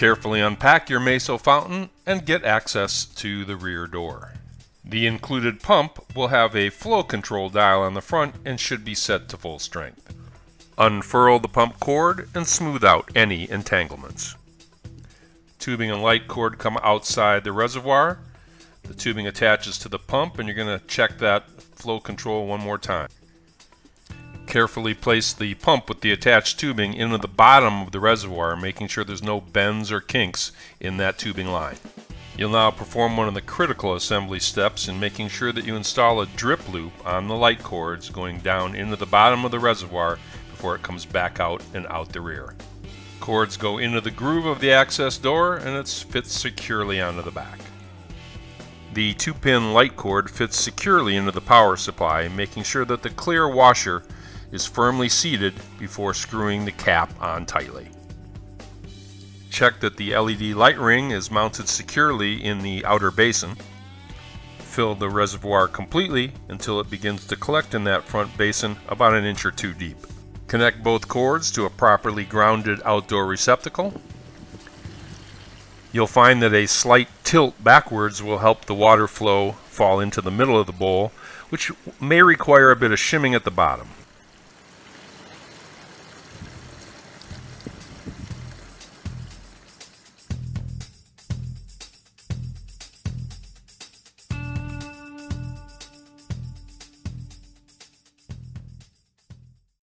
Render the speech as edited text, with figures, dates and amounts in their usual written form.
Carefully unpack your Meso fountain and get access to the rear door. The included pump will have a flow control dial on the front and should be set to full strength. Unfurl the pump cord and smooth out any entanglements. Tubing and light cord come outside the reservoir. The tubing attaches to the pump, and you're going to check that flow control one more time. Carefully place the pump with the attached tubing into the bottom of the reservoir, making sure there's no bends or kinks in that tubing line. You'll now perform one of the critical assembly steps in making sure that you install a drip loop on the light cords going down into the bottom of the reservoir before it comes back out and out the rear. Cords go into the groove of the access door and it fits securely onto the back. The 2-pin light cord fits securely into the power supply, making sure that the clear washer is firmly seated before screwing the cap on tightly. Check that the LED light ring is mounted securely in the outer basin. Fill the reservoir completely until it begins to collect in that front basin about an inch or two deep. Connect both cords to a properly grounded outdoor receptacle. You'll find that a slight tilt backwards will help the water flow fall into the middle of the bowl, which may require a bit of shimming at the bottom.